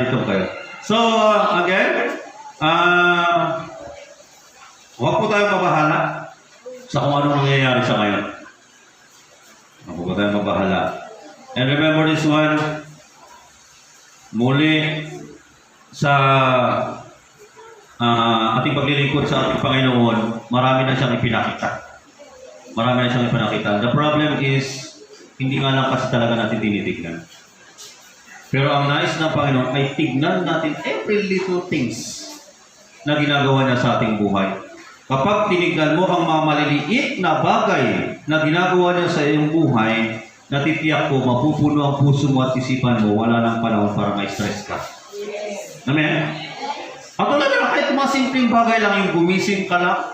Ito kayo. So, again, huwag po tayong mabahala sa kung ano nangyayari sa ngayon. Huwag po tayong mabahala. And remember this one, muli sa ating paglilingkod sa ating Panginoon, marami na siyang ipinakita. Marami na siyang ipinakita. The problem is, hindi nga lang kasi talaga natin tinitignan. Pero ang nais ng Panginoon ay tignan natin every little things na ginagawa niya sa ating buhay. Kapag tinignan mo ang mga maliliit na bagay na ginagawa niya sa iyong buhay, natitiyak ko, mapupuno ang puso mo at isipan mo, wala nang panahon para ma-stress ka. Amen? At wala na, kahit mga simpleng bagay lang, yung gumising ka lang,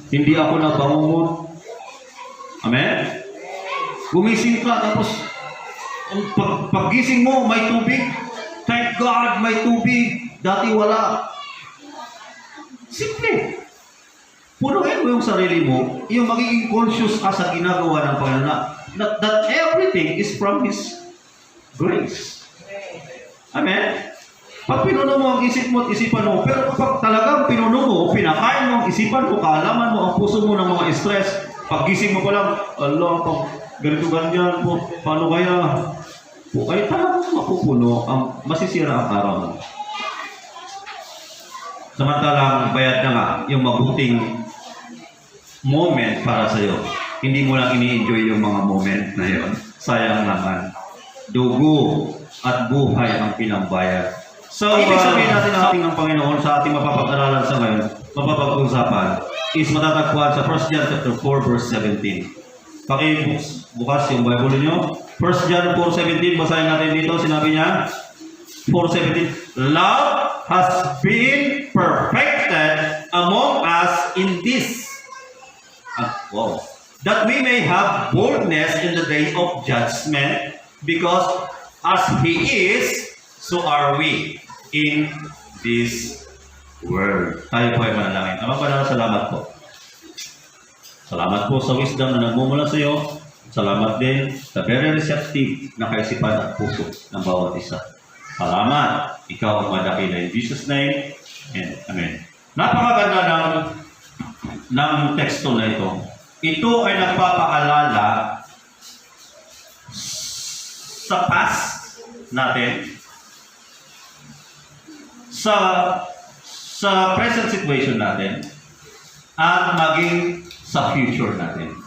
hindi ako nabangungot. Amen? Gumising ka, tapos paggising mo, may tubig. Thank God, may tubig. Dati wala. Simple. Punuin mo yung sarili mo, yung magiging conscious ka sa ginagawa ng Panginoon that everything is from His grace. Amen? Pag pinuno mo ang isip mo at isipan mo, pero kapag talagang pinuno mo, pinakain mo ang isipan mo, kaalaman mo ang puso mo ng mga stress, paggising mo pa lang, Allah, ganito ganyan po, paano kaya? Po, ay talagang mapupuno, masisira ang araw mo. Samantalang bayad na nga yung mabuting moment para sa iyo. Hindi mo lang ini-enjoy yung mga moment na yun. Sayang naman. Dugo at buhay ang pinambayad. So, ibig sabihin natin ang ating ng Panginoon sa ating mapapag-aralan sa ngayon, mapapag-usapan, is matatagpuan sa 1 John chapter 4 verse 17. Bukas yung Bible niyo. 1 John 4:17, basahin natin dito. Sinabi niya, 4:17, love has been perfected among us in this. Wow. That we may have boldness in the day of judgment, because as He is, so are we in this world. Tayo po ay manalangin. Ama, Panginoon, salamat po. Salamat po sa wisdom na nagmumula sa iyo. Salamat din sa very receptive na kaisipan at puso ng bawat isa. Salamat. Ikaw ang madakila. In Jesus' name, and amen. Napakaganda ng teksto na ito. Ito ay nagpapaalala sa past natin, sa present situation natin, at maging sa future natin.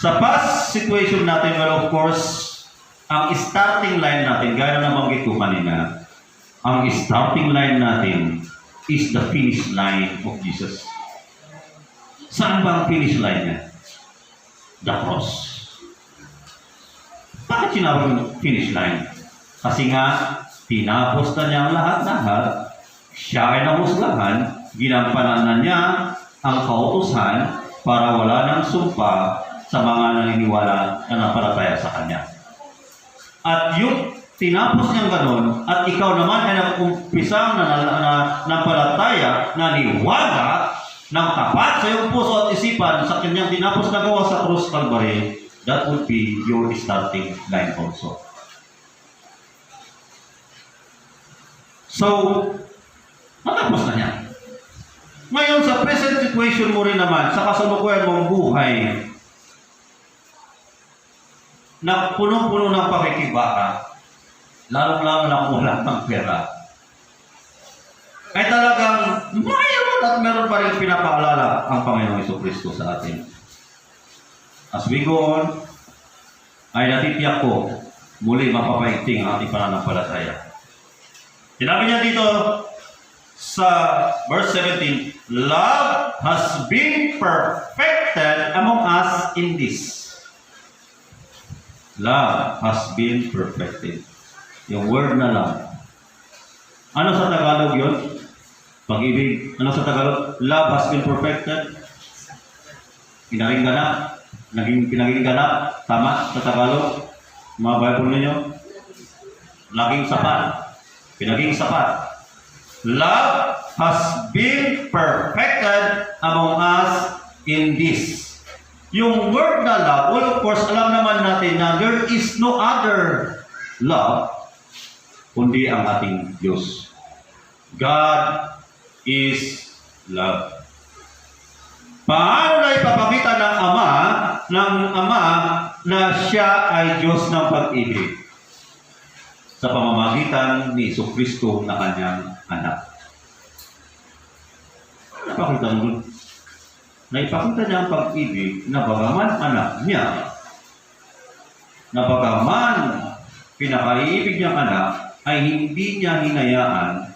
Sa past situation natin, well, of course, ang starting line natin, gaya na nabanggit ko kanina, ang starting line natin is the finish line of Jesus. Saan ba ang finish line niya? The cross. Bakit sinawag yung finish line? Kasi nga, tinapos na niya ang lahat-lahat, siya ay nahusgahan, ginampanan na niya ang kautusan para wala ng sumpa sa mga naniniwala na napalataya sa Kanya. At yung tinapos niyang ganon, at ikaw naman ay nag-umpisang na napalataya, naniwala ng tapat sa iyong puso at isipan sa Kanyang tinapos na gawa sa krus Calvary, that would be your starting line also. So, matapos na niya. Ngayon, sa present situation mo rin naman, sa kasalukuyan mong buhay, na punong-puno ng pakikibaka, lalong-lalo na kulang ng pera, ay talagang mayroon at meron pa rin pinapaalala ang Panginoong Jesucristo sa atin. As we go on, ay natitiyak ko, muli mapapaigting ang ating pananampalataya. Sinabi niya dito sa verse 17, love has been perfected among us in this. Love has been perfected. Yung word na love. Ano sa Tagalog yun? Pag-ibig. Ano sa Tagalog? Love has been perfected. Pinaging ganap. Pinaging ganap. Tama sa Tagalog. Mga Bible ninyo. Laging sapat. Pinaging sapat. Love has been perfected among us in this. Yung word na love, well, of course, alam naman natin na there is no other love, kundi ang ating Diyos. God is love. Paano na ipapakita ng Ama na siya ay Diyos ng pag-ibig? Sa pamamagitan ni Jesucristo na kanyang anak. Naipakita niya ang pag-ibig na bagaman anak niya, na bagaman pinakaiibig niyang anak, ay hindi niya hinayaan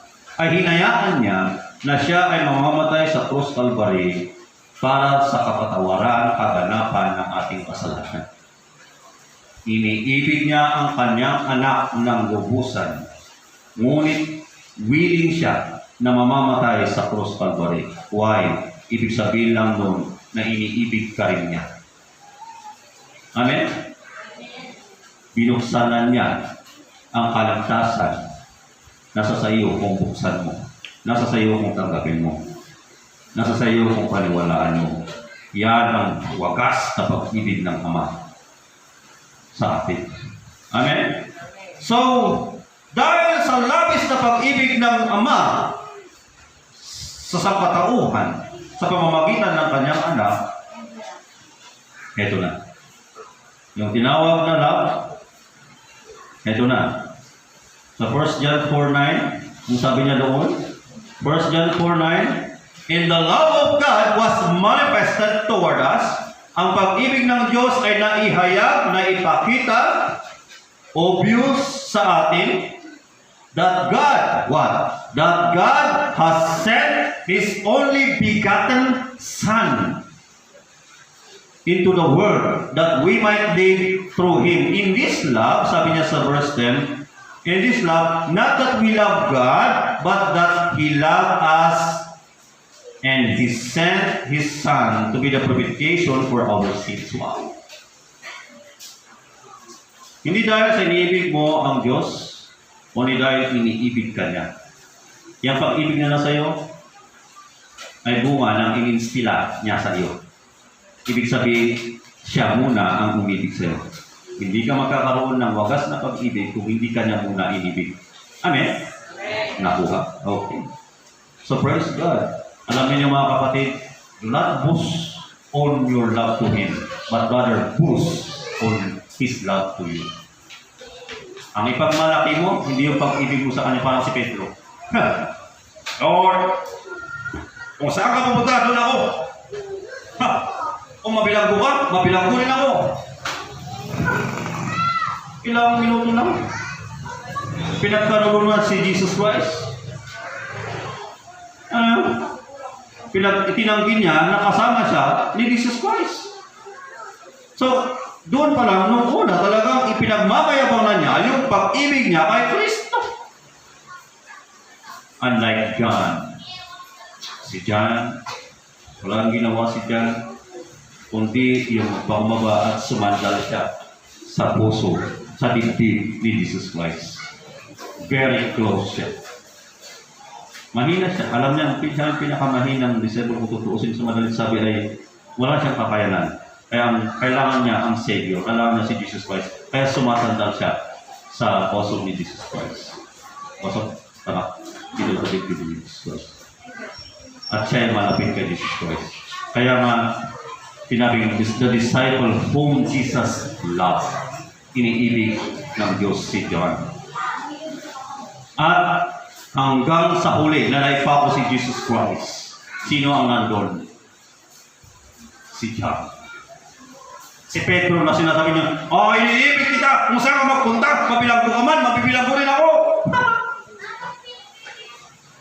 niya na siya ay mamamatay sa krus Calvary para sa kapatawaran, kaganapan ng ating kasalanan. Iniibig niya ang kanyang anak ng lubusan, ngunit willing siya na mamamatay sa krus Calvary. Why? Ibig sabihin lang doon na iniibig ka rin niya. Amen? Binuksanan niya ang kaligtasan. Nasa sa iyo kung buksan mo. Nasa sa iyo kung tanggapin mo. Nasa sa iyo kung paniwalaan mo. Yan ang wagas na pag-ibig ng Ama sa atin. Amen? So, dahil sa labis na pag-ibig ng Ama sa sangkatauhan, sa pamamagitan ng kanyang anak, eto na. Yung tinawag na love, eto na. Sa 1 John 4:9, yung sabi niya doon, 1 John 4:9, "And the love of God was manifested toward us." Ang pag-ibig ng Diyos ay naihayag, naipakita, obvious sa atin, that God, what? That God has sent His only begotten Son into the world that we might live through Him. In this love, sabi niya sa verse 10, in this love, not that we love God, but that He loved us and He sent His Son to be the propitiation for our sins. Wow! Hindi dahil sa iniibig mo ang Diyos, kundi dahil iniibig ka niya. Yung pag-ibig niya na sa iyo ay bunga ng ininstila niya sa iyo. Ibig sabihin, siya muna ang umibig sa iyo. Hindi ka magkakaroon ng wagas na pag-ibig kung hindi ka niya muna inibig. Amen? Nakuha. Okay. So praise God. Alam niyo mga kapatid, do not boast on your love to Him, but rather boast on His love to you. Ang ipagmalaki mo, hindi yung pag-ibig mo sa Kanya, parang si Pedro. Lord, kung saan ka pumunta, doon ako. Kung mabilanggo ka, mabilanggo rin ako. Ilang minuto lang. Pinagkaroon si Jesus Christ. Itinanggi niya na kasama siya ni Jesus Christ. So, doon pa lang, nung una, talagang ipinagmamayabang na niya yung pag-ibig niya kay Kristo. Unlike John. Si John, walang ginawa si John, kundi yung bumaba at sumandal siya sa puso, sa dibdib ni Jesus Christ. Very close siya. Mahina siya. Alam niya, siya ang pinakamahinang disciple kung tutuusin sa madalit sabi ay wala siyang kakayanan. Kaya kailangan niya ang Savior, kailangan niya si Jesus Christ. Kaya sumasandal siya sa puso ni Jesus Christ. Puso, dito sa dibdib ni Jesus Christ. At siya ay malapit kay Jesus Christ. Kaya nga, pinabing the disciple whom Jesus loved. Iniibig ng Diyos si John. At hanggang sa huli, nalaypa ko si Jesus Christ. Sino ang nandun? Si John. Si Pedro na sinasabi niya, iniibig kita, kung saan ka magpunta, mabilanggo ka man, mabibilanggo rin ako.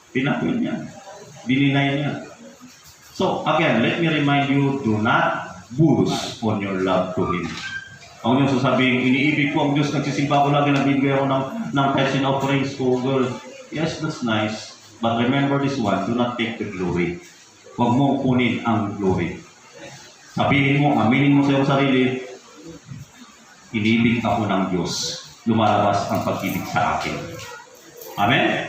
Pinakuin niya. Dininay niya. So, again, let me remind you, do not boast on your love to Him. Ang Diyos sasabihin, iniibig ko ang Diyos, nagsisimba ko lagi, nagbibigay ako ng tithes and offerings ko, girl. Yes, that's nice. But remember this one, do not take the glory. Huwag mo kunin ang glory. Sabihin mo, aminin mo sa iyong sarili, inibig ako ng Diyos. Lumalabas ang pag-ibig sa akin. Amen?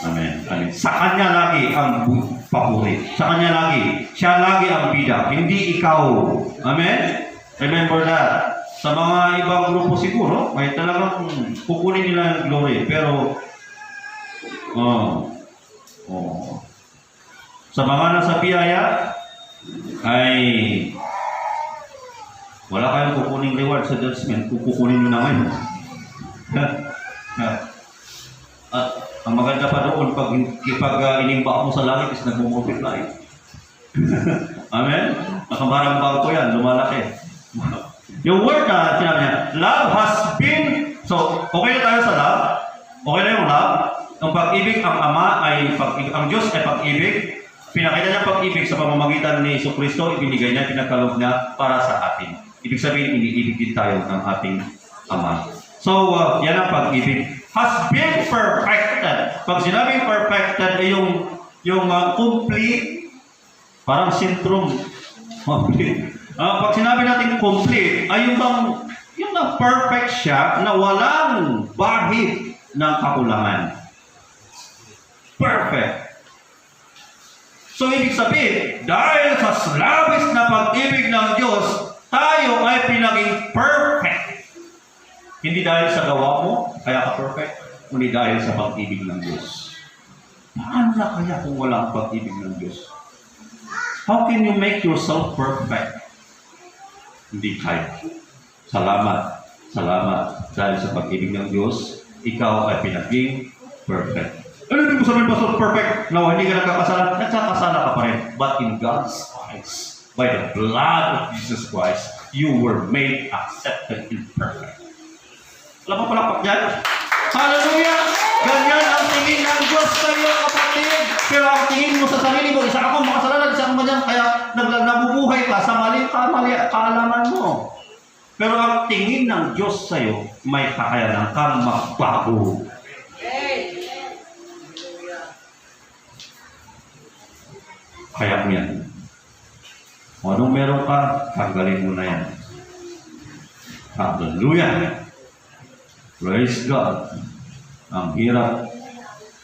Amen. Amen. Sa Kanya lagi ang papuri. Sa Kanya lagi. Siya lagi ang bida. Hindi ikaw. Amen? Remember that. Sa mga ibang grupo siguro, may talagang kukunin nila ng glory. Pero, oh, sa mga nasa biyaya, ay wala kayong kukuning reward sa judgment kung kukunin nyo na ngayon. At ang maganda pa doon, pag inimba mo sa langit is nagmumultiply. Amen? Nakamarang ko yan, lumalaki. Yung word na sinabi niya, love has been, so okay na tayo sa love? Okay na yung love? Ang pag-ibig, ang Ama ay pag-ibig, ang Diyos ay pag-ibig. Pinakita niya pag-ibig sa pamamagitan ni Jesucristo, ibinigay niya, pinagkaloob niya para sa atin. Ibig sabihin, iniibig din tayo ng ating Ama. So, yan ang pag-ibig. Has been perfected. Pag sinabing perfected, ay yung complete, parang syndrome. Complete. Pag sinabi natin complete, ay yung perfect siya na walang bahid ng kakulangan. Perfect. So, ibig sabihin, dahil sa labis na pag-ibig ng Diyos, tayo ay pinaging perfect. Hindi dahil sa gawa mo, kaya ka perfect, kundi dahil sa pag-ibig ng Diyos. Paano na kaya kung wala ang pag-ibig ng Diyos? How can you make yourself perfect? Hindi kaya. Salamat. Salamat. Dahil sa pag-ibig ng Diyos, ikaw ay pinaging perfect. Ano din mo sabihin, Pastor, perfect? No, hindi ka nagkakasala. Nagkakasala ka pa rin. But in God's eyes, by the blood of Jesus Christ, you were made accepted and perfect. Alam mo palakpak dyan? Hallelujah! Ganyan ang tingin ng Diyos sa iyo, kapatid. Pero ang tingin mo sa sarili mo, isa ako makasalanan, isa ako manyan, kaya nabubuhay ka sa mali kaalaman mo. Pero ang tingin ng Diyos sa iyo, may kakayanan kang magbago. Kaya mo yan. Kung anong meron ka, tanggalin mo na yan. Hallelujah! Praise God! Ang hirap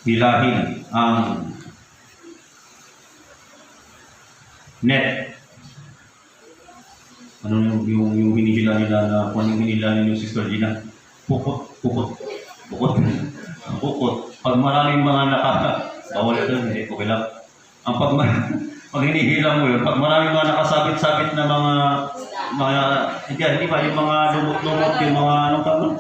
hilahin ang net. Ano yung hinihila nila na kung yung hinihila nila yung Sister Gina? Pukot. Pag maraming mga bawal ito, hindi ko kailang. Ang pag hinihila mo yun, pag maraming mga nakasabit-sabit na hindi ba, yung mga lumot-lumot, yung mga anong tawag?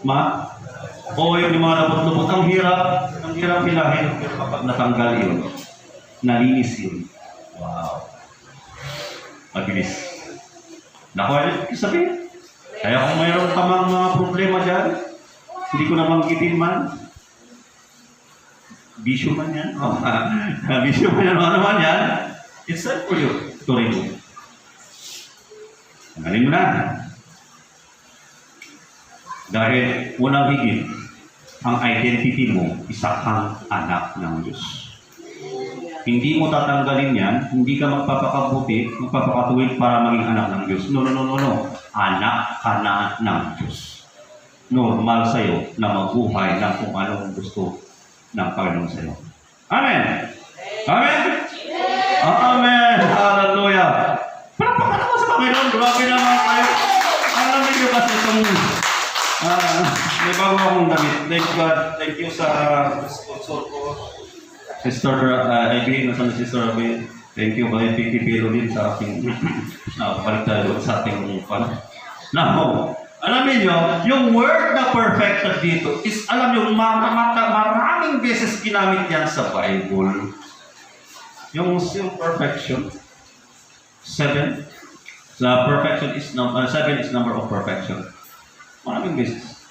Yung mga lumot-lumot, ang hirap hilahin. Pero kapag natanggal yun, nalinis yun. Wow. Mabilis. Naku, sabihin. Kaya kung mayroon ka mga problema dyan, hindi ko naman gitin man. Bisyo man yan. Bisyo man yan. Ano man yan. It's time for you to remove. Tanggalin mo na. Dahil unang higit, ang identity mo, isa kang anak ng Diyos. Hindi mo tatanggalin yan, hindi ka magpapakabuti, magpapakatuwid para maging anak ng Diyos. No. Anak ka na ng Diyos. Normal sa'yo na mabuhay ng kung anong gusto ng Panginoon sa iyo. Amen! Amen! Amen! Hallelujah! Palapakan ako sa Panginoon. Grabe naman tayo. Alam niyo kasi itong may bago akong damit. Thank God. Thank you sa sponsor ko. Sister Ivy. Nasaan si Sister Ivy? Thank you kay Vicky Pero din sa ating balik tayo sa ating fan. Now, alam niyo, yung word na perfected dito is, alam niyo, maraming beses ginamit yan sa Bible. Yung perfection, 7. Perfection is 7 is number of perfection. Maraming beses.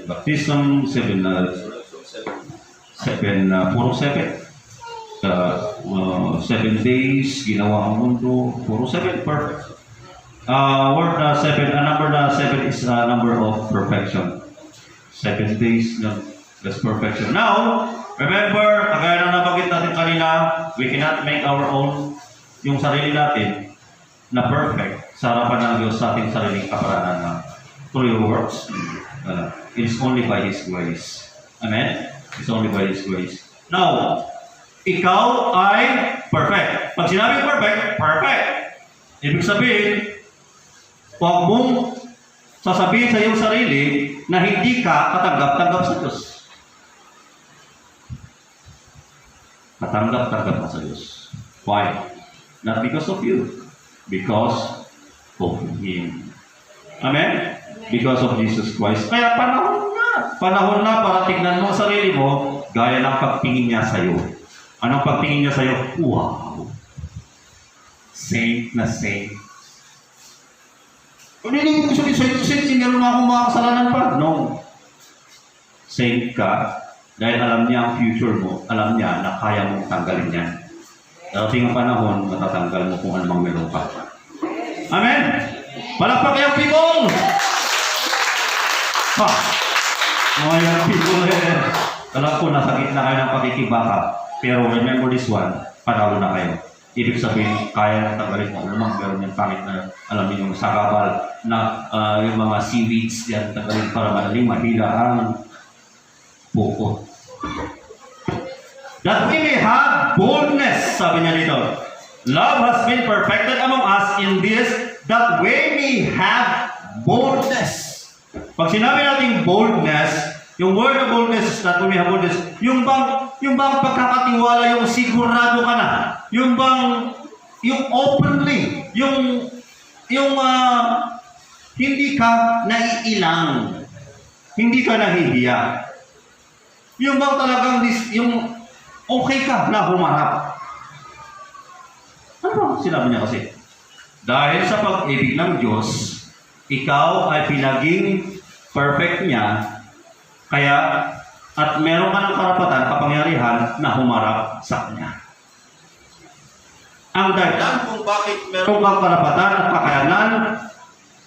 Baptism, 7, puro 7. 7 days, ginawa ang mundo, puro 7, perfect. Word na 7, number na 7 is number of perfection. 7 days, that's perfection. Now, remember, kagaya na nabanggit natin kanina, we cannot make our own, yung sarili natin, na perfect, sa harapan ng Diyos sa ating sariling kaparanan na through your works. It is only by His grace. Amen? It's only by His grace. Now, ikaw ay perfect. Pag sinabi perfect, perfect. Ibig sabihin, Huwag mong sasabihin sa iyong sarili na hindi ka katanggap-tanggap sa Diyos. Katanggap-tanggap ka sa Diyos. Why? Not because of you. Because of Him. Amen? Because of Jesus Christ. Kaya panahon na. Panahon na para tignan mo ang sarili mo gaya ng pagtingin niya sa iyo. Anong pagtingin niya sa iyo? Wow! Saint na saint. Kung hindi ko sabihin, saint, meron na akong mga kasalanan pa. No. Saint ka dahil alam niya ang future mo. Alam niya na kaya mong tanggalin yan. Darating ang panahon, matatanggal mo kung anumang meron pa. Amen? Palakpak yung people! Ha! Mga young people alam ko, nasa gitna kayo ng pakikibaka. Pero remember this one, panalo na kayo. Ibig sabihin, kaya tanggalin mo anumang meron yung pangit na, alam niyo yung sakabal na yung mga seaweeds yan, tanggalin para madaling mahila ang buko. That we may have boldness, sabi niya dito. Love has been perfected among us in this, that we may have boldness. Pag sinabi natin boldness, yung word of boldness is that we have boldness. Yung bang pagkakatiwala, yung sigurado ka na. Yung openly, hindi ka naiilang. Hindi ka nahihiya. Yung bang talagang, yung okay ka na humarap. Ano sinabi niya kasi? Dahil sa pag-ibig ng Diyos, ikaw ay pinaging perfect niya, kaya at meron ka ng karapatan, kapangyarihan na humarap sa Kanya. Ang dahilan kung bakit meron kang karapatan at kakayanan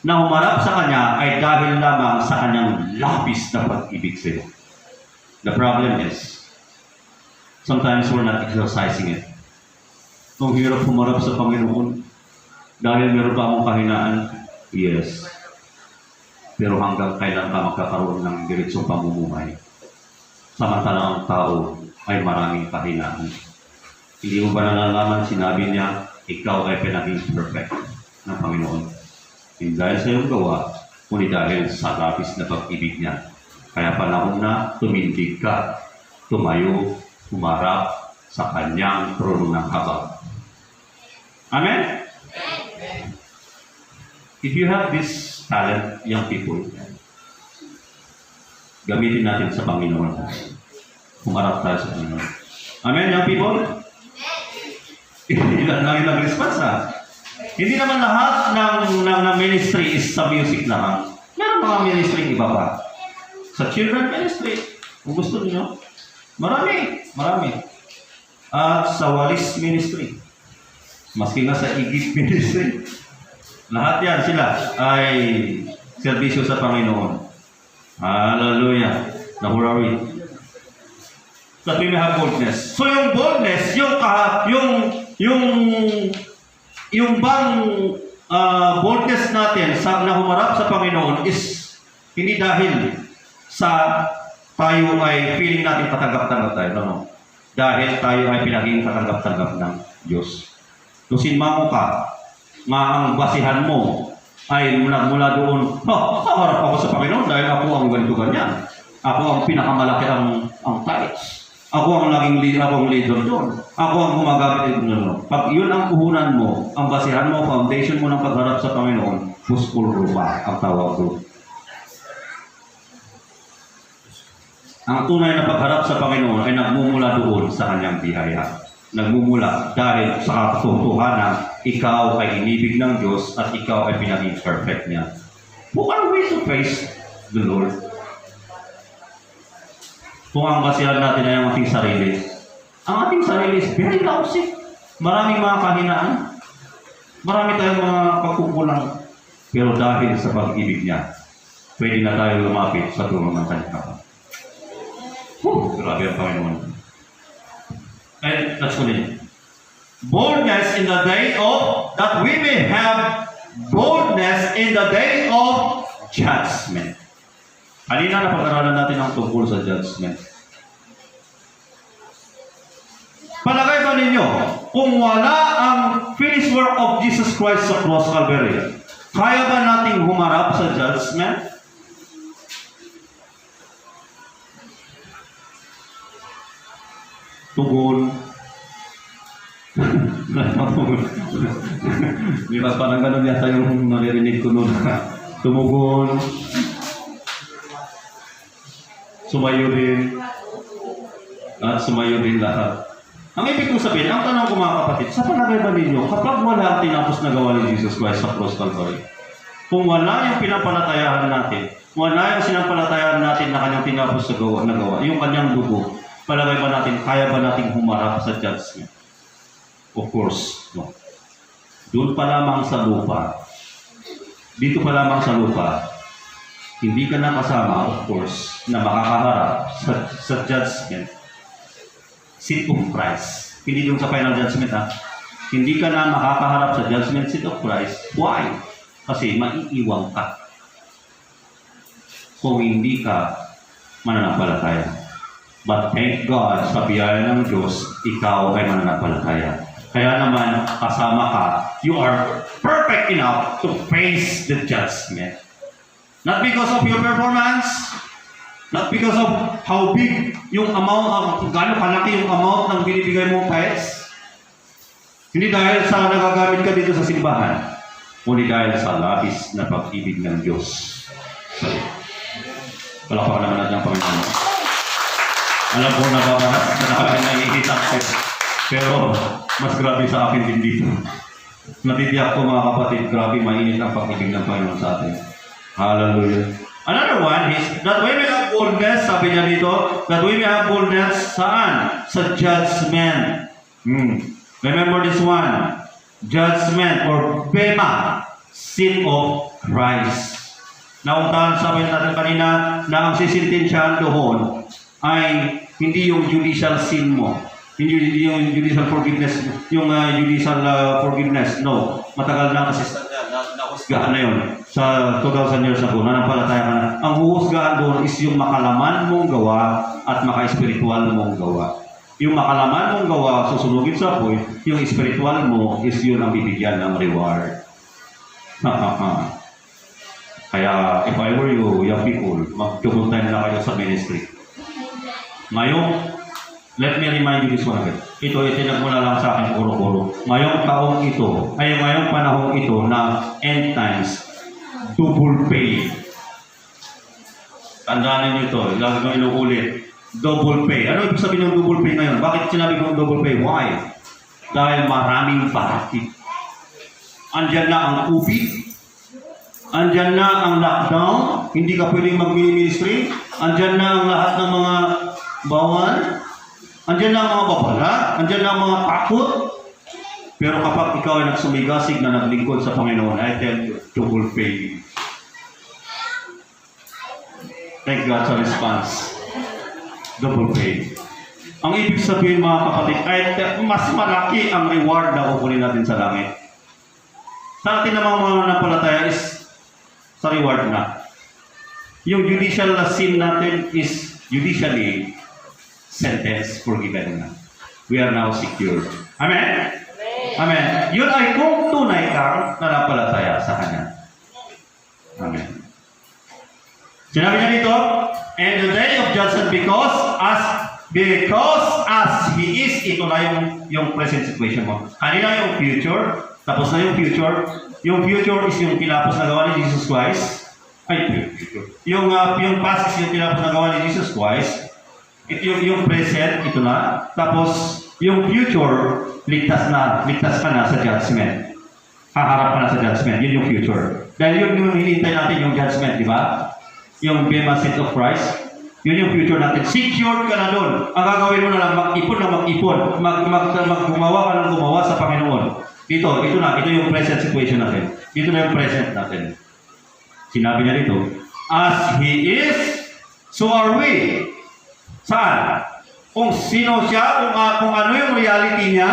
na humarap sa Kanya ay dahil lamang sa Kanyang labis na pag-ibig sa iyo. The problem is, sometimes we're not exercising it. Ang hirap humarap sa Panginoon dahil meron pa akong kahinaan. Yes. Pero hanggang kailan ka magkakaroon ng diretsong pamumuhay? Samantalang ang tao ay maraming kahinaan. Hindi mo ba nalalaman, sinabi niya, ikaw ay pinaging perfect ng Panginoon. Hindi dahil sa iyong gawa, kundi dahil sa labis na pag-ibig niya. Kaya panahon na tumindig ka, tumayo, humarap sa kanyang trono ng habag. Amen? If you have this talent, young people, gamitin natin sa Panginoon. Humarap tayo sa Panginoon. Amen, young people? Ilan lang ilang response, ha? Hindi naman lahat ng ministry is sa music lang. Meron mga ministry iba pa. Sa children ministry, kung gusto niyo, marami. At sa walis ministry, maski nga sa Egypt ministry, lahat yan sila ay serbisyo sa Panginoon. Hallelujah. Nahurawi. That we may have boldness. So yung boldness, yung bang boldness natin sa nahumarap sa Panginoon is hindi dahil sa tayo ay feeling natin katanggap-tanggap tayo. No. Dahil tayo ay pinaging katanggap-tanggap ng Diyos. Lusin mo ka, ang basihan mo ay mula doon, harap ako sa Panginoon dahil ako ang ganito ganyan. Ako ang pinakamalaki ang tithes. Ako ang leader doon. Ako ang gumagamit doon. Pag yun ang puhunan mo, ang basihan mo, foundation mo ng pagharap sa Panginoon, puskul rupa ang tawag doon. Ang tunay na pagharap sa Panginoon ay nagmumula doon sa kanyang biyaya. Nagmumula dahil sa katotohanan, ikaw ay inibig ng Diyos at ikaw ay pinaging perfect niya. Who are we to praise the Lord? Kung ang basihan natin ay ang ating sarili. Ang ating sarili is very lousy. Maraming mga kahinaan. Marami tayong mga pagkukulang. Pero dahil sa pag-ibig niya, pwede na tayo lumapit sa tulong ng kanyang. Grabe ang Panginoon. And let's continue. Boldness in the day of, that we may have boldness in the day of judgment. Kanina na pag-aralan natin ang tungkol sa judgment. Palagay ba ninyo, kung wala ang finished work of Jesus Christ sa cross Calvary, Kaya ba nating humarap sa judgment? Tugon. Di ba parang ganun yata yung naririnig ko noon. Tumugon. Sumayo rin. At sumayo rin lahat. Ang ibig kong sabihin, ang tanong ko mga kapatid, sa palagay ba ninyo, kapag wala ang tinapos na gawa ni Jesus Christ sa cross Calvary, kung wala yung pinapalatayahan natin, wala yung sinampalatayahan natin na kanyang tinapos na gawa, yung kanyang dugo, palagay ba natin, kaya ba natin humarap sa judgment? Of course, no. Doon pa lamang sa lupa, dito pa lamang sa lupa, hindi ka na kasama, of course, na makakaharap sa judgment. Seat of Christ. Hindi doon sa final judgment, ha? Hindi ka na makakaharap sa judgment seat of Christ. Why? Kasi maiiwang ka kung hindi ka mananampalataya. But thank God, sa biyaya ng Diyos, ikaw ay mananampalataya. Kaya naman, kasama ka, you are perfect enough to face the judgment. Not because of your performance, not because of how big yung amount, gaano kalaki yung amount ng binibigay mong tithes. Hindi dahil sa nagagamit ka dito sa simbahan, kundi dahil sa labis na pag-ibig ng Diyos. Sorry. Palakpakan naman natin ang Panginoon. Alam ko na baka nakakita ko. Pero mas grabe sa akin din dito. Natitiyak ko mga kapatid, grabe mainit ang pag-ibig ng Panginoon sa atin. Hallelujah. Another one is that we may have boldness, sabi niya dito, that we may have boldness saan? Sa judgment. Remember this one. Judgment or bema, seat of Christ. Nauntahan sabi natin kanina na ang sisintensyahan doon ay hindi yung judicial sin mo. Hindi yung judicial forgiveness, yung judicial forgiveness. No. Matagal na kasi nahusgahan na yun. Sa 2,000 years ago, nanampalataya ka na. Ang huhusgahan doon is yung makalaman mong gawa at maka-espiritual mong gawa. Yung makalaman mong gawa, susunugin sa apoy, yung espiritual mo is yun ang bibigyan ng reward. Kaya, if I were you, young people, mag-double time na kayo sa ministry. Ngayon, let me remind you this one again. Ito, itinag mo na lang sa akin puro-puro. Ngayong taong ito, ay ngayong panahong ito na end times, double pay. Tandaan niyo ito, lagi ko inuulit. Double pay. Ano ibig sabihin ng double pay ngayon? Bakit sinabi ko double pay? Why? Dahil maraming parati. Andyan na ang COVID. Andyan na ang lockdown. Hindi ka pwedeng mag-ministry. Andyan na ang lahat ng mga bawal. Andyan na ang mga babala. Andyan na ang mga takot. Pero kapag ikaw ay nagsumigasig na naglingkod sa Panginoon, I tell you, double pay. Thank God sa response. Double pay. Ang ibig sabihin mga kapatid, ay mas malaki ang reward na kukunin natin sa langit. Sa atin namang mga napalataya is sa reward na. Yung judicial sin natin is judicially sentence forgiven na. We are now secured. Amen? Amen. Yun ay kung tunay kang nanampalataya sa Kanya. Amen. Sinabi niya dito, and the day of judgment because as He is, ito na yung present situation mo. Kanina yung future, tapos na yung future. Yung future is yung tinapos na gawa ni Jesus Christ. Ay, future. Yung past is yung tinapos na gawa ni Jesus Christ. Yung present, ito na. Tapos, yung future, ligtas ka na sa judgment. Haharap ka na sa judgment. Yun yung future. Dahil yun yung hinihintay natin yung judgment, di ba? Yung bema seat of Christ. Yun yung future natin. Secured ka na doon. Ang gagawin mo na lang, mag-ipon na mag-ipon. Gumawa ka ng gumawa sa Panginoon. Ito yung present situation natin. Dito na yung present natin. Sinabi niya dito, as He is, so are we. Saan? Kung sino siya, kung ano yung reality niya,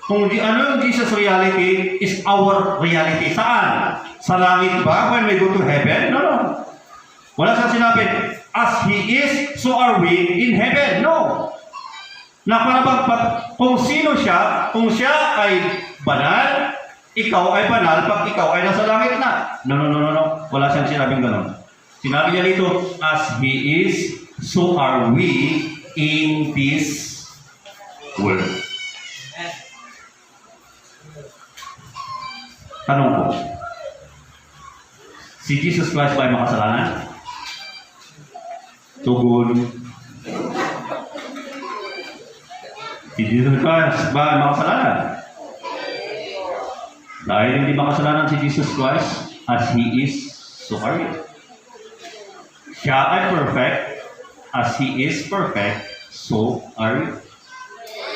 kung ano yung Jesus reality is our reality. Saan? Sa langit ba? When we go to heaven? No. Wala siyang sinabi, as He is, so are we in heaven. No. Na kung sino siya, kung siya ay banal, ikaw ay banal pag ikaw ay nasa langit na. No, no, no, no, no. Wala siyang sinabing ganon. Sinabi niya dito, as He is, so are we in this world. Tanong ko, si Jesus Christ ba ay makasalanan? Tugon. Si Jesus Christ ba ay makasalanan? Dahil hindi makasalanan si Jesus Christ, as He is, so are you. Siya ay perfect, as He is perfect, so are you.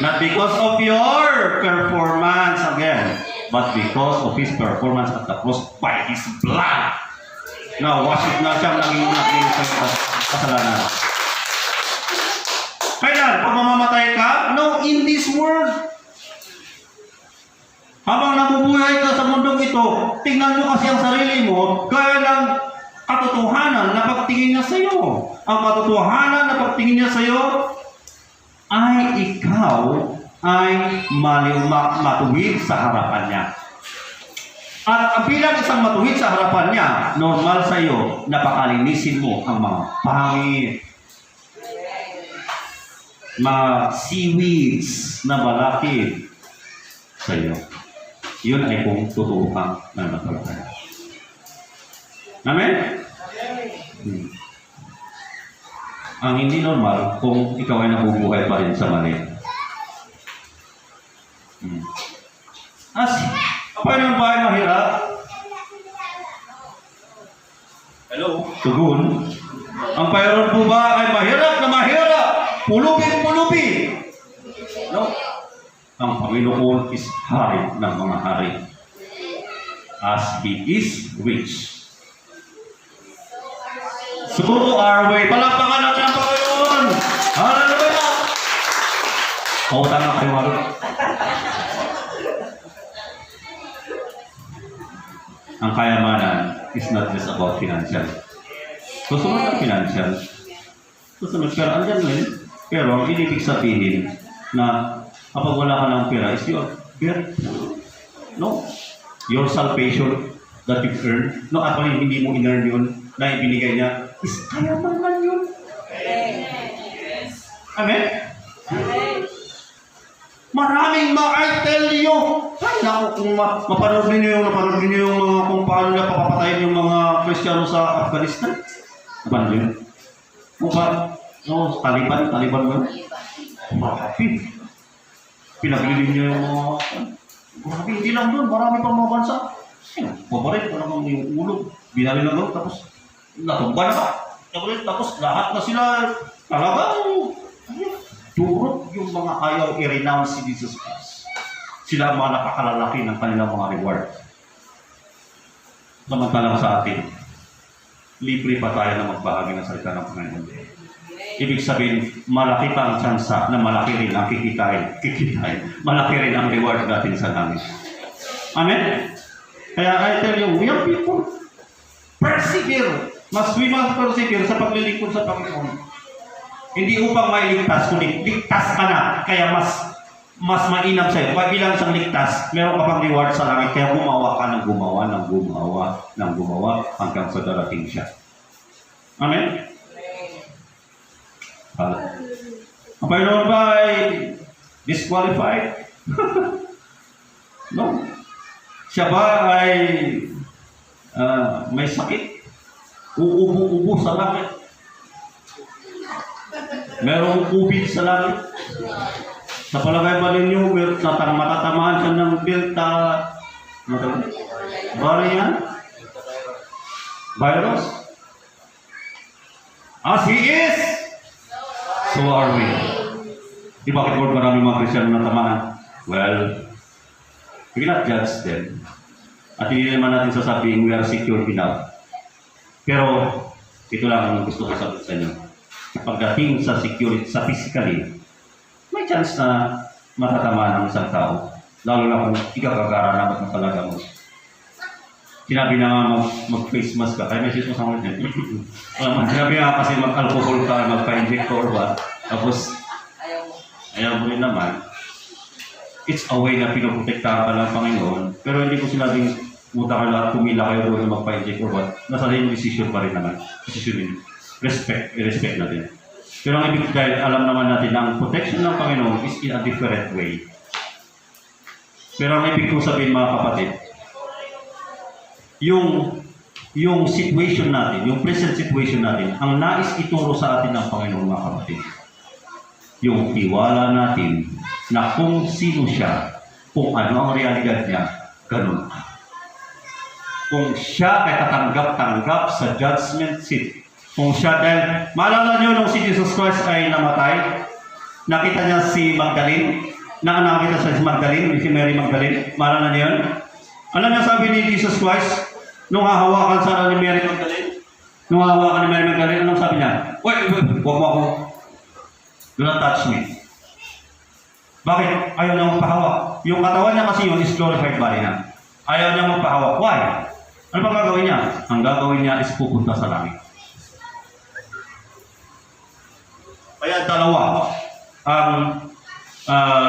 Not because of your performance again, but because of His performance at the cross by His blood. Now, worship na siyang naging kasalanan. Kailan? Pag mamamatay ka? No, in this world. Habang nabubuhay ka sa mundong ito, tingnan mo kasi ang sarili mo, gaya ng katotohanan na pagtingin niya sa iyo. Ang katotohanan na pagtingin niya sa iyo ay ikaw ay matuwid sa harapan niya. At ang bilang isang matuwid sa harapan niya, normal sa iyo, napakalinisin mo ang mga pangit, mga seaweeds na balakid sa iyo. Yun ay kung totoo kang nananampalataya. Amen? Ang hindi normal kung ikaw ay nabubuhay pa rin sa mali. Paano ba ay mahirap? Hello? Tugon. Ang payron po ba ay mahirap na mahirap? Pulubi. No? Ang Panginoon is hari ng mga hari. As He is rich. So are we. Palapakan natin ang Panginoon. Hallelujah! Pautang na kayo maro. Ang kayamanan is not just about financial. Susunod ang financial. Susunod, pero andyan rin. Pero ang ibig sabihin na kapag wala ka ng pera is your birth. No? Your salvation that you earn. No, actually hindi mo in-earn yun na ibinigay niya is kayamanan yun. Amen? Maraming I tell you. Ay, naku, kung mapanood niyo yung mga kung paano na papapatayin yung mga Kristiyano sa Afghanistan. Napanood yun? O ba? No, Taliban ba? Marami. Pinaglilim niyo yung mga... Marami, hindi lang doon. Marami pang mga bansa. Paparit, parang yung ulo. Binali lang doon, tapos natumba na ka. Tapos lahat na sila talagang durot yung mga ayaw i-renounce si Jesus Christ. Sila ang mga nakakalalaki ng kanilang mga reward. Samantalang sa atin, libre pa tayo na magbahagi ng salita ng Panginoon. Ibig sabihin, malaki pa ang tsansa na malaki rin ang kikitain. Malaki rin ang reward natin sa langit. Amen? Kaya I tell you, young people, persevere. We must persevere sa paglilingkod sa Panginoon. Hindi upang mailigtas, kundi ligtas ka na. Kaya mas mainam sa'yo. Pag bilang isang ligtas, meron ka pang reward sa langit. Kaya gumawa ka ng gumawa hanggang sa darating siya. Amen? Ang Panginoon ba ay disqualified? No. Siya ba ay may sakit? Uubo sa langit? Merong COVID sa langit? Sa palagay ba ninyo, matatamaan siya ng Delta variant? Virus? As He is, so are we. Di bakit maraming mga Kristiyano na tamaan? Well, we cannot judge them. At hindi naman natin sasabihin, we are secure enough. Pero, ito lang ang gusto ko sabihin sa inyo. Pagdating sa security, sa physically, may chance na matatamaan ng isang tao. Lalo na kung ikakagararamot ng talaga mo. Sinabi na nga mag-face mask ka. Kaya may face mask ako dyan. Sinabi nga kasi mag-alcohol ka, magpa-injector ba. Tapos, ayaw mo rin naman. it's a way na pinoprotektahan ka ng Panginoon. Pero hindi ko sinabing punta ka lahat, pumila kayo doon na magpa-inject or what. Nasa yung decision pa rin naman. Decision yun. I-respect natin. Pero ang ibig dahil alam naman natin na ang protection ng Panginoon is in a different way. Pero ang ibig kong sabihin mga kapatid, yung situation natin, yung present situation natin, ang nais ituro sa atin ng Panginoon mga kapatid, yung tiwala natin na kung sino siya, kung ano ang realidad niya, ganun. Kung siya ay katanggap-tanggap sa judgment seat, kung siya dahil, maalala niyo nung si Jesus Christ ay namatay, nakita niya si Magdalene, nakita siya si Magdalene, si Mary Magdalene, maalala niyo yun? Alam niyo sabi ni Jesus Christ, nung hahawakan sana ni Mary Magdalene, anong sabi niya? Wait, huwag mo ako. Do not touch me. Bakit? Ayaw niya magpahawak. Yung katawan niya kasi yun is glorified body na. Ayaw niya magpahawak. Why? Ano pa gagawin niya? Ang gagawin niya is pupunta sa langit. Kaya dalawa ang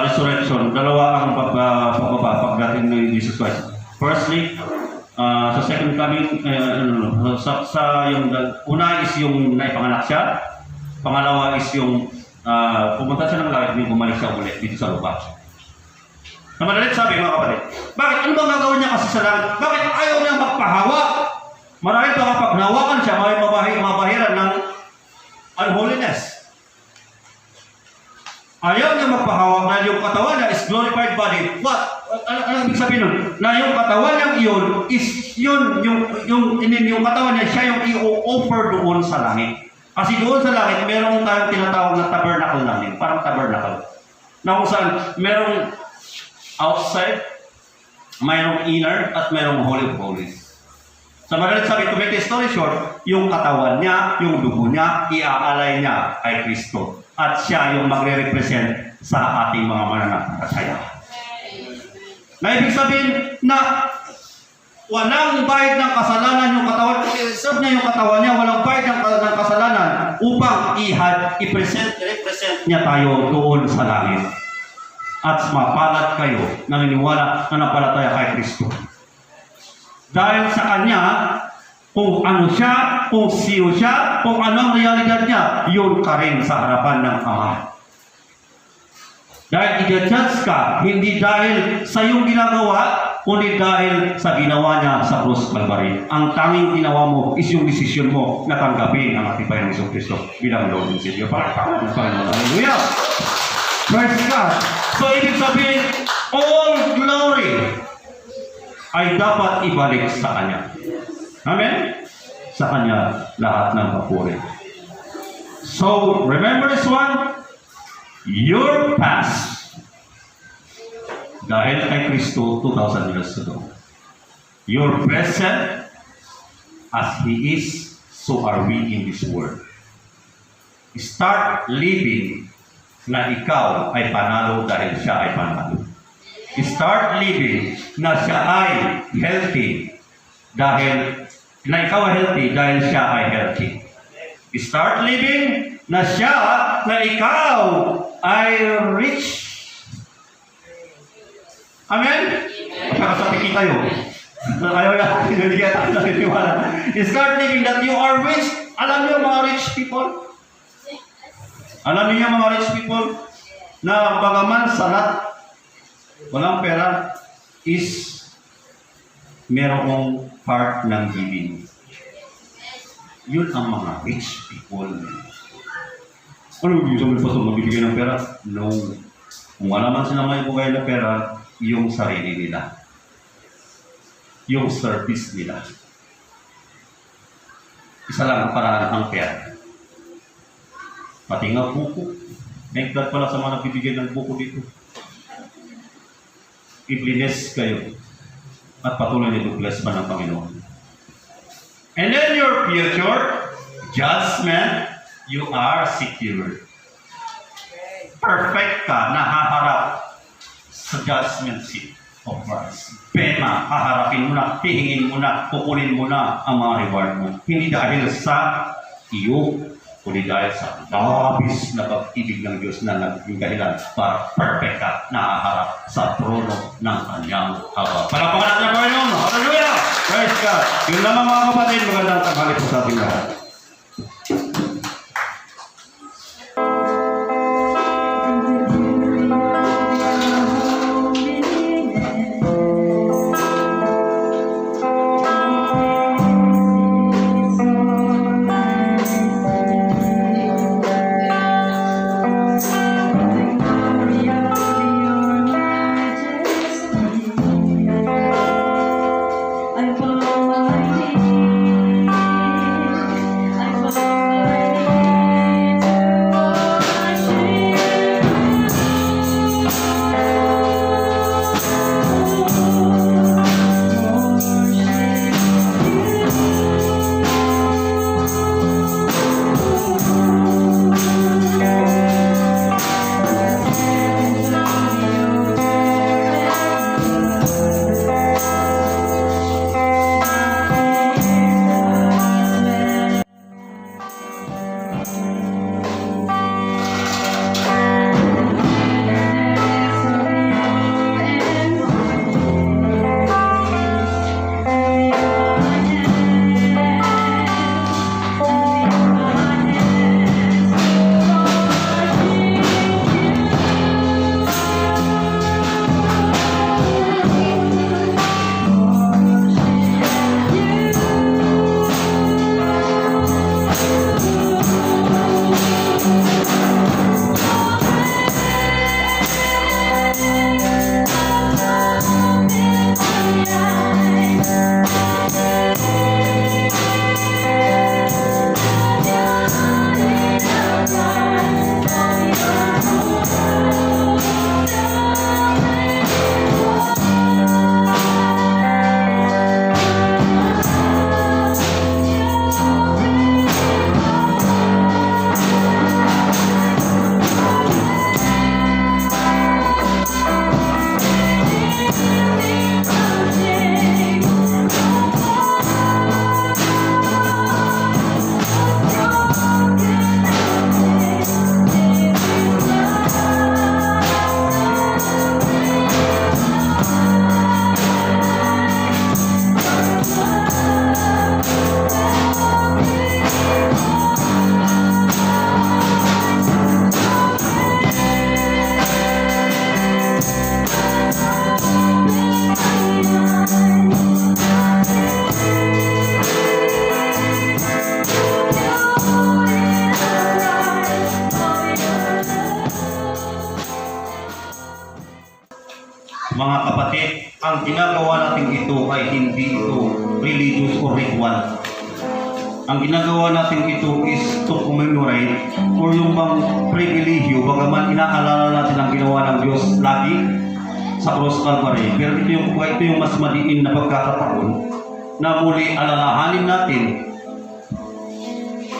resurrection, dalawa ang pagbaba pagdating ni Jesus Christ. Firstly, sa second coming, yung una is yung naipanganak siya, pangalawa is yung pumunta siya ng langit, bumalik siya ulit dito sa lupa. Na madalit sabi mga kapatid, bakit? Ano bang gagawin niya kasi sa langit? Bakit ayaw niya magpahawak? Marahil baka pag nawakan siya, may mabahiran ng unholiness. Ayaw niya magpahawak na yung katawan niya is glorified body. What? Ano ibig sabihin nun? Na yung katawan niya iyon is yung katawan niya, siya yung i-offer doon sa langit. Kasi doon sa langit, meron tayong tinatawag na tabernacle namin. Parang tabernacle. Na kung saan, merong outside, mayroong inner, at mayroong holy of holies. Sa madalit sabi, to make the story short, yung katawan niya, yung dugo niya, iaalay niya kay Kristo. At siya yung magre-represent sa ating mga mananampalataya. Na ibig sabihin na walang bayad ng kasalanan yung katawan. Kung i-reserve niya yung katawan niya, walang bayad ng kasalanan upang i-represent niya tayo doon sa langit. At mapalad kayo na naniniwala na nampalataya kay Kristo. Dahil sa Kanya, kung ano siya, kung sino siya, kung ano ang realidad niya, yun ka rin sa harapan ng Ama. Dahil i-judge ka, hindi dahil sa iyong ginagawa, kundi dahil sa ginawa niya sa Cross Calvary. Ang tanging ginawa mo is yung desisyon mo na tanggapin ang ating Panginoong Kristo bilang Lord and Savior. Palakpakan ng Panginoon. Hallelujah! Praise God! So, ibig sabihin, all glory ay dapat ibalik sa Kanya. Amen? Sa Kanya lahat ng papuri. So, remember this one? Your past, dahil kay Kristo 2,000 years ago. Your present, as He is, so are we in this world. Start living na ikaw ay panalo dahil siya ay panalo. Start living na siya ay healthy dahil ikaw ay healthy dahil siya ay healthy. Start living na siya na ikaw ay rich. Amen? Magkakasapiki tayo. Ayaw na, hindi tayo naniniwala. Start living that you are rich. Alam niyo mga rich people? Alam niyo mga rich people na bagaman salat, walang pera, is merong part ng giving. Yun ang mga rich people. Ano yung sabi pa ito? Mabibigay ng pera? No. Kung wala man silang may bugay ng pera, yung sarili nila. Yung service nila. Isa lang ang paraan ang pera. Pati nga buko. Thank God pala sa mga nagbibigay ng buko dito. I-bless kayo. At patuloy nito bless pa ng Panginoon. And then your future, judgment, you are secure. Perfect ka na haharap sa judgment seat of Christ. Pema, haharapin mo na, hihingin mo na, kukunin mo na ang mga reward mo. Hindi dahil sa iyo, kundi dahil sa labis na pag-ibig ng Diyos na naging dahilan para perfect ka nakaharap sa trono ng kanyang habang. Palakpakan natin ang Panginoon! Hallelujah! Praise God! Yun lamang mga kapatid, magandang tanghali po sa ating lahat. Mga kapatid, ang ginagawa natin ito ay hindi ito religious or ritual. Ang ginagawa natin ito is to commemorate or yung bang pribilehiyo, bagaman inaalala natin ang ginawa ng Diyos lagi sa Cross Calvary. Pero ito yung mas madiin na pagkakataon na muli alalahanin natin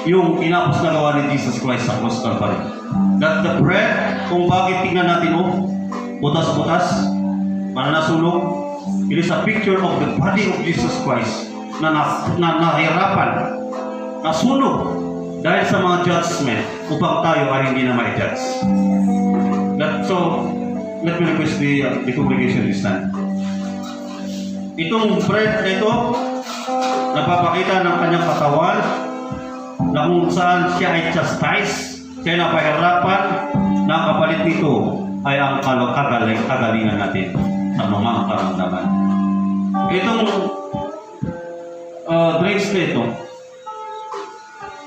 yung tinapos na gawa ni Jesus Christ sa Cross Calvary. That the bread, kung bakit tingnan natin, butas-butas, para nasunog, it is a picture of the body of Jesus Christ na nahirapan, nasunog dahil sa mga judgment upang tayo ay hindi na ma-judge. So, let me request the congregation this time. Itong bread na ito, napapakita ng kanyang katawan na kung saan siya ay chastise, siya ay napahirapan, na kapalit nito ay ang kagalingan natin sa mga karamdaman. Itong drinks na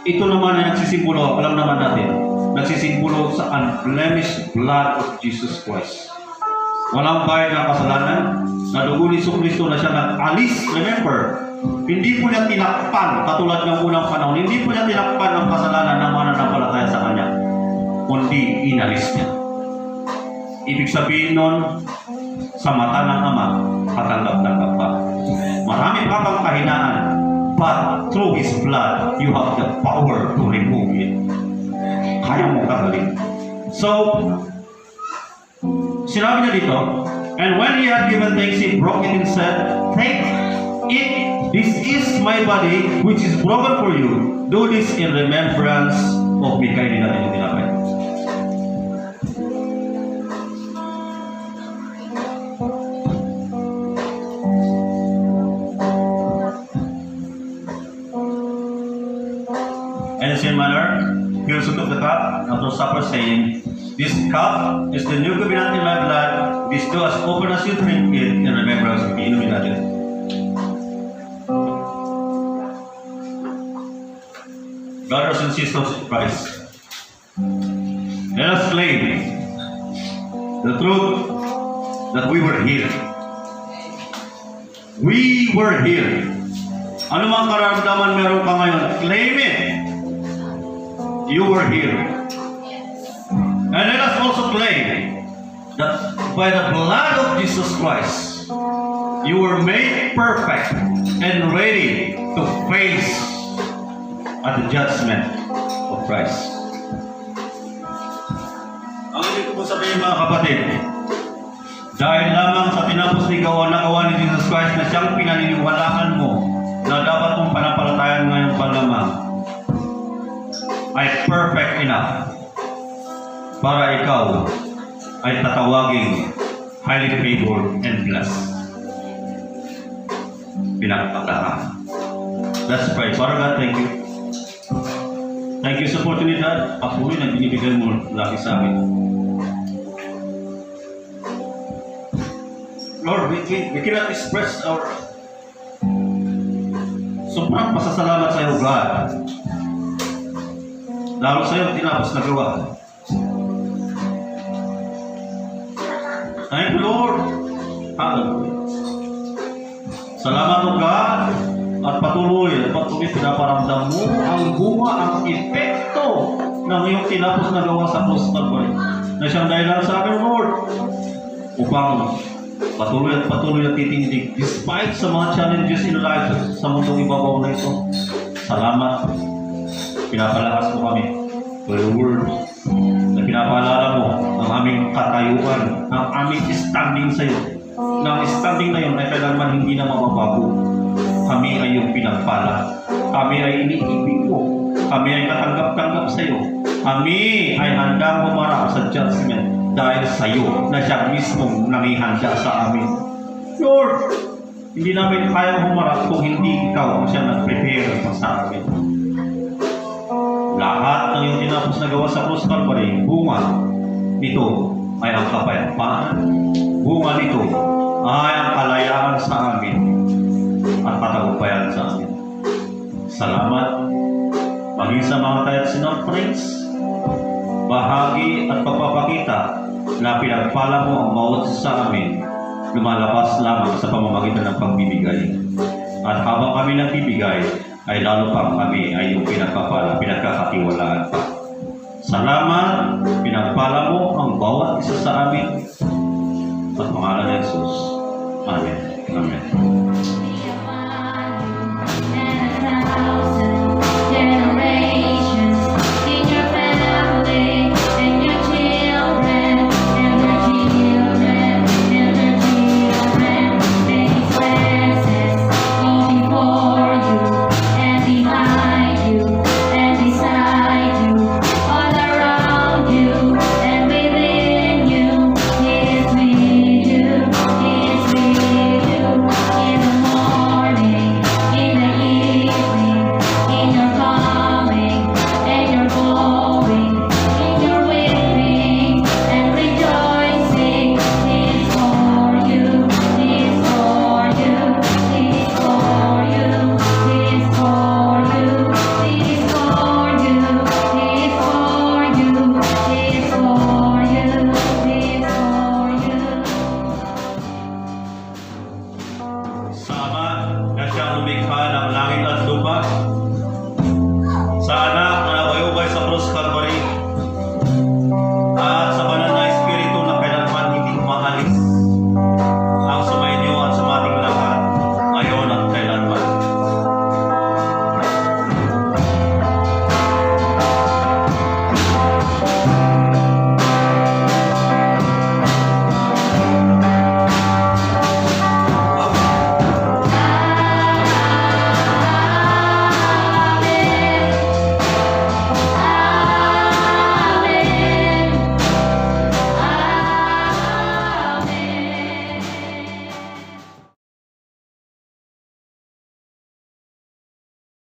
ito naman ay nagsisimbolo, alam naman natin, nagsisimbolo sa unblemished blood of Jesus Christ. Walang bayad ng kasalanan, na dugo ni Kristo na siya nag-alis. Remember, hindi po niya tinakpan, katulad ng unang panahon, hindi po niya tinakpan ang kasalanan ng mga nanampalataya sa Kanya, kundi inalis niya. Ibig sabihin nun, sa mata ng Ama, katanggap-tanggap pa. Marami pa kang kahinaan, but through His blood, you have the power to remove it. Kaya mo kagaling. So, sinabi niya dito, and when He had given thanks, He broke it and said, "Take it, this is my body, which is broken for you. Do this in remembrance Okay, kainin natin yung tinapay. In the same manner, he also took the cup after supper, saying, "This cup is the new covenant in my blood. This do as often as you drink it in remembrance of me." Inumin natin. Brothers and sisters in Christ, let us claim the truth that we were healed. We were healed. Ano mang karamdaman meron ka ngayon, claim it. You were healed. And let us also claim that by the blood of Jesus Christ, you were made perfect and ready to face at the judgment of Christ. Ang ibig ko sabihin mga kapatid, dahil lamang sa tinapos ni gawa ni Jesus Christ na siyang pinaniniwalaan mo na dapat mong panampalatayan ngayon pa lamang ay perfect enough para ikaw ay tatawaging highly favored and blessed. Pinagpaglaran. Let's pray. Father God, thank you. Thank you sa oportunidad. Patuloy na binibigay mo lagi sa amin. Lord, we cannot express our sobrang pasasalamat sa iyo, God. Lalo sa iyo tinapos na gawa. Thank you, Lord. Hallelujah. Salamat, O God. At patuloy pinaparamdam mo ang bunga, ang epekto ng iyong tinapos na gawa sa cross Calvary. Na siyang dahilan sa amin, Lord, upang patuloy at titindig despite sa mga challenges in life sa mundong ibabaw na ito. Salamat. Pinapalakas mo kami for your word na pinapaalala mo ang aming katayuan, ang aming standing sa iyo. Na ang standing na yun ay kailanman hindi na mababago. Kami ay iyong pinagpala. Kami ay iniibig mo. Kami ay katanggap-tanggap sa iyo. Kami ay handang humarap sa judgment dahil sa iyo na siya mismong nangihanda sa amin. Lord, hindi namin kayang humarap kung hindi ikaw ang siya nag-prepare sa amin. Lahat ng iyong tinapos na gawa sa cross Calvary, bunga nito ay ang kapayapaan. Bunga nito ay ang kalayaan sa amin at patagumpayan sa amin. Salamat maging sa mga tithes and offerings, bahagi at pagpapakita na pinagpala mo ang bawat sa amin, lumalabas lamang sa pamamagitan ng pagbibigay. At habang kami nagbibigay, ay lalo pang kami ay yung pinagpapala, pinagkakatiwalaan pa. Salamat, pinagpala mo ang bawat isa sa amin. Sa pangalan ni Jesus. Amen. Amen.